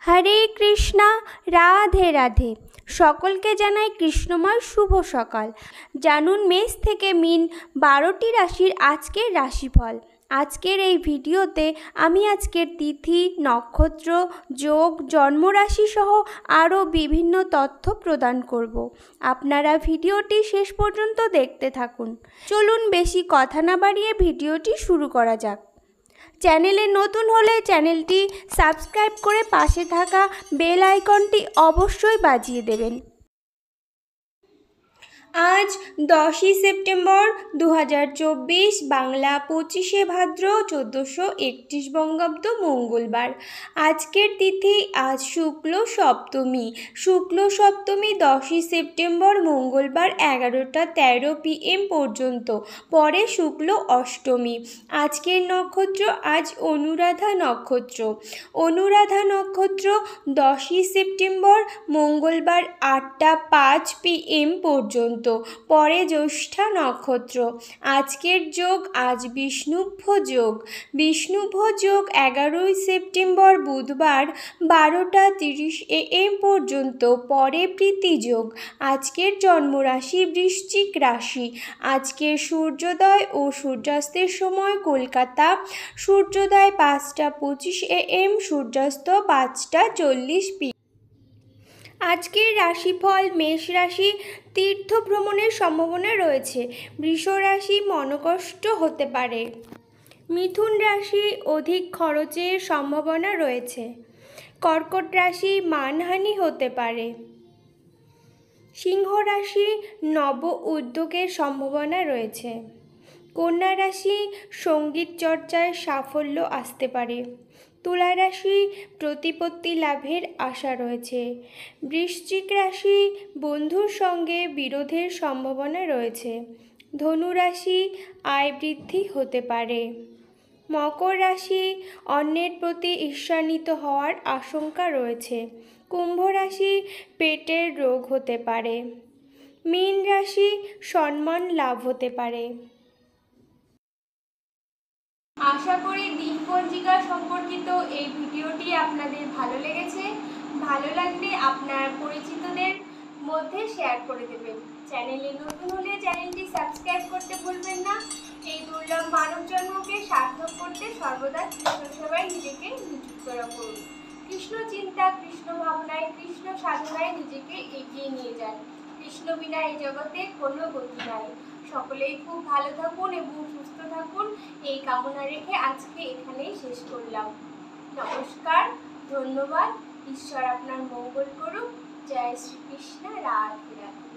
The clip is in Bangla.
হরে কৃষ্ণা, রাধে রাধে। সকলকে জানাই কৃষ্ণময় শুভ সকাল। জানুন মেষ থেকে মিন 12টি রাশির আজকের রাশিফল। আজকের এই ভিডিওতে আমি আজকের তিথি, নক্ষত্র, যোগ, জন্মরাশি সহ আরও বিভিন্ন তথ্য প্রদান করব। আপনারা ভিডিওটি শেষ পর্যন্ত দেখতে থাকুন। চলুন বেশি কথা না বাড়িয়ে ভিডিওটি শুরু করা যাক। চ্যানেলে নতুন হলে চ্যানেলটি সাবস্ক্রাইব করে পাশে থাকা বেল আইকনটি অবশ্যই বাজিয়ে দেবেন। আজ 10ই সেপ্টেম্বর 2024, বাংলা 25শে ভাদ্র 1431 বঙ্গাব্দ, মঙ্গলবার। আজকের তিথি আজ শুক্ল সপ্তমী। শুক্ল সপ্তমী 10ই সেপ্টেম্বর মঙ্গলবার 11টা 13 PM পর্যন্ত, পরে শুক্ল অষ্টমী। আজকের নক্ষত্র আজ অনুরাধা নক্ষত্র। অনুরাধা নক্ষত্র 10ই সেপ্টেম্বর মঙ্গলবার 8টা 5 PM পর্যন্ত, পরে জ্যৈষ্ঠা নক্ষত্র। আজকের যোগ আজ বিষ্ণুভ যোগ। বিষ্ণুভ যোগ 11ই সেপ্টেম্বর বুধবার 12টা 30 AM পর্যন্ত, পরে প্রীতি যোগ। আজকের জন্মরাশি বৃশ্চিক রাশি। আজকের সূর্যোদয় ও সূর্যাস্তের সময় কলকাতা, সূর্যোদয় 5টা 25 AM, সূর্যাস্ত 5টা 40 PM। আজকের রাশিফল: মেষ রাশি, তীর্থ ভ্রমণের সম্ভাবনা রয়েছে। বৃষ রাশি, মনোকষ্ট হতে পারে। মিথুন রাশি, অধিক খরচের সম্ভাবনা রয়েছে। কর্কট রাশি, মানহানি হতে পারে। সিংহ রাশি, নব উদ্যোগের সম্ভাবনা রয়েছে। কন্যা রাশি, সঙ্গীত চর্চায় সাফল্য আসতে পারে। তুলা রাশি, প্রতিপত্তি লাভের আশা রয়েছে। বৃশ্চিক রাশি, বন্ধুর সঙ্গে বিরোধের সম্ভাবনা রয়েছে। ধনু রাশি, আয় বৃদ্ধি হতে পারে। মকর রাশি, অন্যের প্রতি ঈর্ষান্বিত হওয়ার আশঙ্কা রয়েছে। কুম্ভ রাশি, পেটের রোগ হতে পারে। মীন রাশি, সম্মান লাভ হতে পারে। আশা করি দিনপঞ্জিকা সম্পর্কিত এই ভিডিওটি আপনাদের ভালো লেগেছে। ভালো লাগলে আপনার পরিচিতদের মধ্যে শেয়ার করে দেবেন। চ্যানেলে নতুন হলে চ্যানেলটি সাবস্ক্রাইব করতে ভুলবেন না। এই দুর্লভ মানব জন্মকে সার্থক করতে সর্বদা কৃষ্ণ সেবায় নিজেকে নিযুক্ত রাখুন। কৃষ্ণ চিন্তা, কৃষ্ণ ভাবনায়, কৃষ্ণ সাধনায় নিজেকে এগিয়ে নিয়ে যান। কৃষ্ণ বিনা এই জগতে কোনো গতি নাই। সকলেই খুব ভালো থাকুন এবং সুস্থ থাকুন, এই কামনা রেখে আজকে এখানেই শেষ করলাম। নমস্কার, ধন্যবাদ। ঈশ্বর আপনার মঙ্গল করুক। জয় শ্রীকৃষ্ণ, রাধে রাধে।